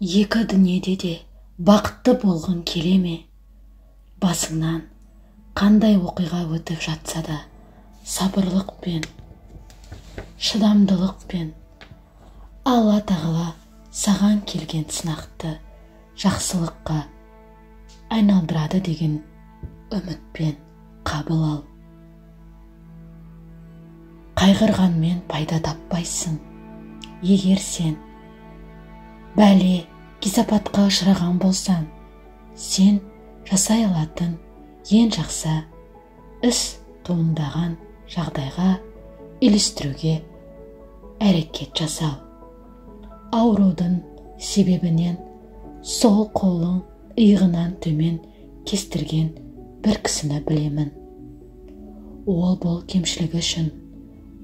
Екі дүниеде де бақытты болғың келе ме? Басыңнан қандай оқиға өтіп жатса да, сабырлықпен, шыдамдылықпен Алла тағала саған келген сынақты жақсылыққа айналдырады деген үмітпен қабыл ал. Қайғырғанмен пайда таппайсың. Егер сен бәле кесапатқа ұшыраған болсаң, сен жасай алатын ең жақсы іс туындаған жағдайға үйлестіруге әрекет жасау. Аурудың себебінен сол қолың иығынан төмен кестірген бір кісіні білемін. Ол бұл кемшілігі үшін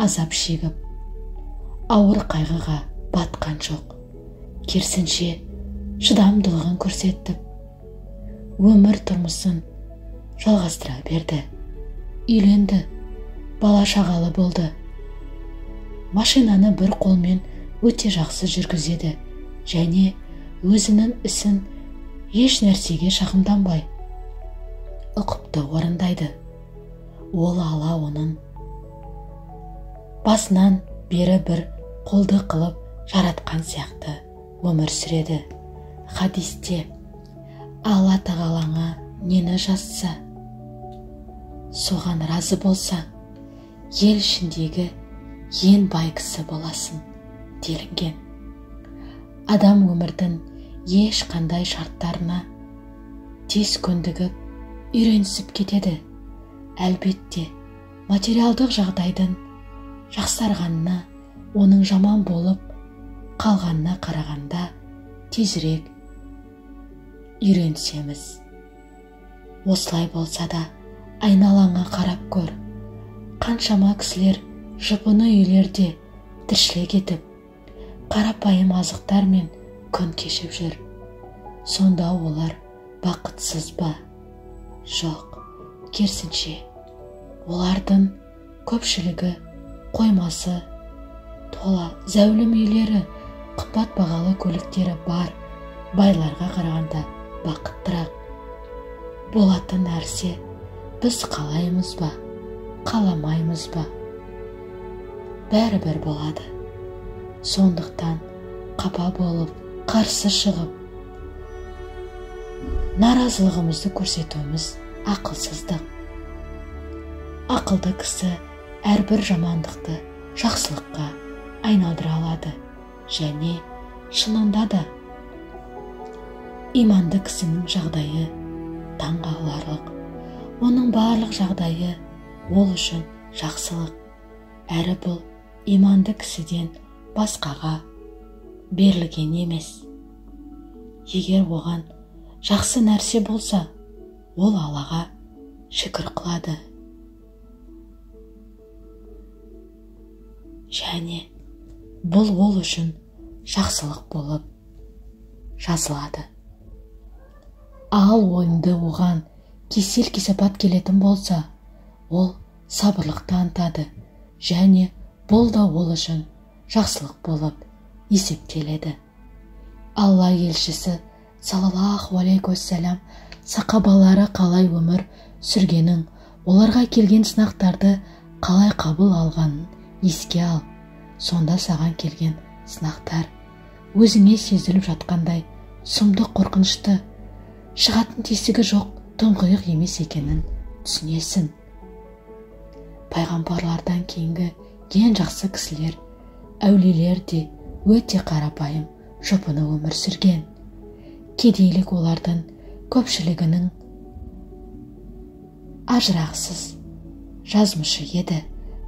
азап шегіп, ауыр қайғыға батқан жоқ. Керісінше шыдамдылығын көрсетіп, өмір тұрмысын жалғастыра берді. Үйленді, бала шағалы болды. Машинаны бір қолмен өте жақсы жүргізеді және өзінің ісін еш нәрсеге шағымданбай ұқыпты орындайды. Ол Алла оның басынан бері бір қолды қылып жаратқан сияқты өмір сүреді. Хадисте Алла тағалаңа нені жазса, соған разы болсаң, ел ішіндегі ең бай кісі боласың делінген. Адам өмірдің ешқандай шарттарына тез көндігіп, үйренісіп кетеді. Әлбетте, материалдық жағдайдың жақсарғанына, оның жаман болып қалғанына қарағанда тезірек үйренсеміз. Осылай болса да, айналаңа қарап көр. Қаншама кісілер жұпыны үйлерде тіршілік етіп, қарапайым азықтармен күн кешіп жүр. Сонда олар бақытсыз ба? Жоқ, керісінше, олардың көпшілігі қоймасы тола, зәулім үйлері, қымбат бағалы көліктері бар байларға қарағанда бақыттырақ. Болатын нәрсе біз қалаймыз ба, қаламаймыз ба, бәрібір болады. Сондықтан қапа болып, қарсы шығып, наразылығымызды көрсетуіміз ақылсыздық. Ақылды кісі әрбір жамандықты жақсылыққа айналдыра алады және шынында да иманды кісінің жағдайы таңғаларлық. Оның барлық жағдайы ол үшін жақсылық. Әрі бұл иманды кісіден басқаға берілген емес. Егер оған жақсы нәрсе болса, ол Аллаға шүкір қылады. Және бұл ол үшін жақсылық болып жазылады. Ал ойынды оған кесел-кесапат келетін болса, ол сабырлық танытады және бұл да ол үшін жақсылық болып есептеледі. Алла елшісі саллаллаху алейхи уассалам сахабалары қалай өмір сүргенін, оларға келген сынақтарды қалай қабыл алғанын еске ал. Сонда саған келген сынақтар өзіңе сезіліп жатқандай сұмдық, қорқынышты, шығатын тесігі жоқ тұңғиық емес екенін түсінесің. Пайғамбарлардан кейінгі ең жақсы кісілер, әулиелер де өте қарапайым, жұпыны өмір сүрген. Кедейлік олардың көпшілігінің ажырақсыз жазмышы еді,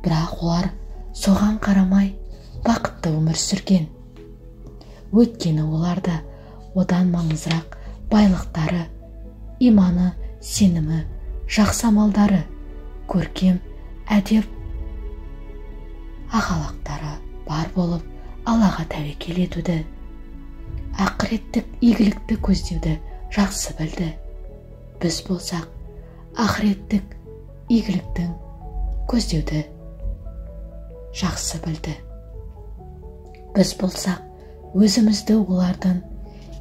бірақ олар соған қарамай бақытты өмір сүрген. Өйткені оларда одан маңызырақ байлықтары, иманы, сенімі, жақсы амалдары, көркем әдеп ақылақтары бар болып, Аллаға тәуекел етуді, ақыреттік игілікті көздеуді жақсы білді. Біз болсақ, ақыреттік игіліктің көздеуді жақсы білді. Біз болсақ, өзімізді олардың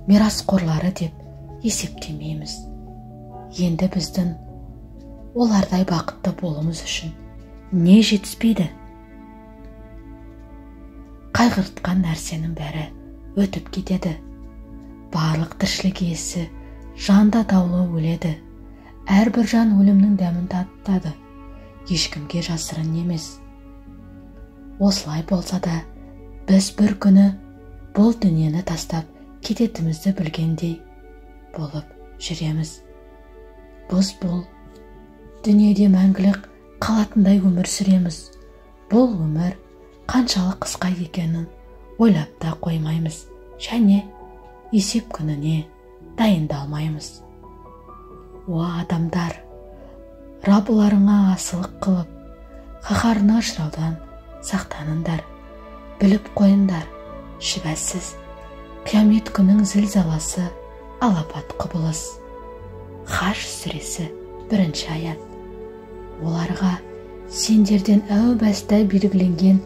мирасқорлары деп есептемейміз. Енді біздің олардай бақытты болуымыз үшін не жетіспейді? Қайғыртқан нәрсенің бәрі өтіп кетеді. Барлық тіршілік иесі жанда даулы өледі. Әрбір жан өлімнің дәмін татады. Ешкімге жасырын емес. Осылай болса да, біз бір күні бұл дүниені тастап кететімізді білгендей болып жүреміз. Біз бұл дүниеде мәңгілік қалатындай өмір сүреміз. Бұл өмір қаншалық қысқа екенін ойлап та қоймаймыз, және есеп күніне дайындалмаймыз. О адамдар, рабыларыңа асылық қылып, қаһарына ұшыраудан сақтаныңдар. Біліп қойыңдар, шүбәсіз қиямет күннің зілзаласы алапат құбылыс. Хаш сүресі 1 аят. Оларға сендерден әу баста белгіленген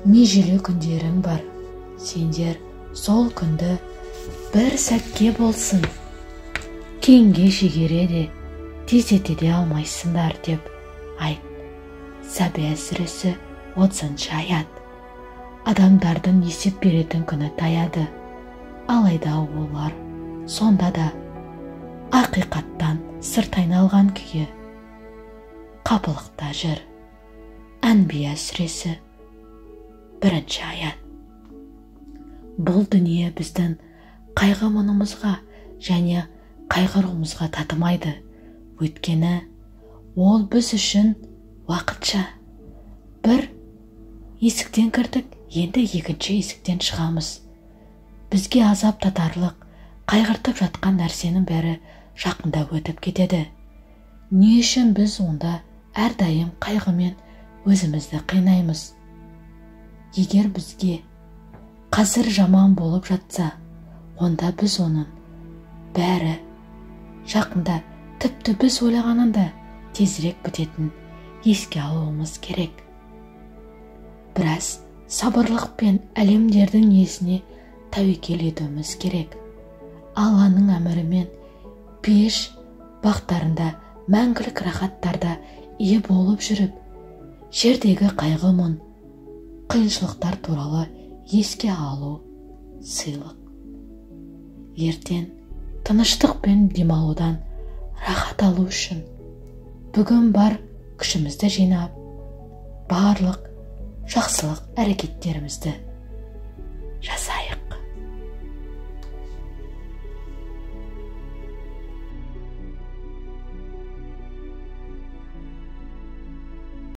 межелі күндерің бар. Сендер сол күнді бір сәтке болсын кейінге шегере де тездете де алмайсыңдар деп айт. Сәбия сүресі 30 аят. Адамдардың есеп беретін күні таяды. Алайда олар сонда да ақиқаттан сырт айналған күйі қапылықта жүр. Әнбия сүресі 1 аят. Бұл дүние біздің қайғы-мұңымызға және қайғыруымызға татымайды. Өйткені ол біз үшін уақытша. Бір есіктен кірдік, енді екінші есіктен шығамыз. Бізге азап татарлық, қайғыртып жатқан нәрсенің бәрі жақында өтіп кетеді. Не үшін біз онда әрдайым қайғымен өзімізді қинаймыз? Егер бізге қазір жаман болып жатса, онда біз оның бәрі жақында, тіпті біз ойлағанында тезірек бітетін еске алуымыз керек. Біраз сабырлық пен әлемдердің иесіне тәуекел етуіміз керек. Алланың әмірімен пеш бақтарында мәңгілік рахаттарда ие болып жүріп, жердегі қайғы-мұң, қиыншылықтар туралы еске алу сыйлық. Ертең тыныштық пен демалудан рахат алу үшін бүгін бар күшімізді жинап, барлық жақсылық әрекеттерімізді жасайық.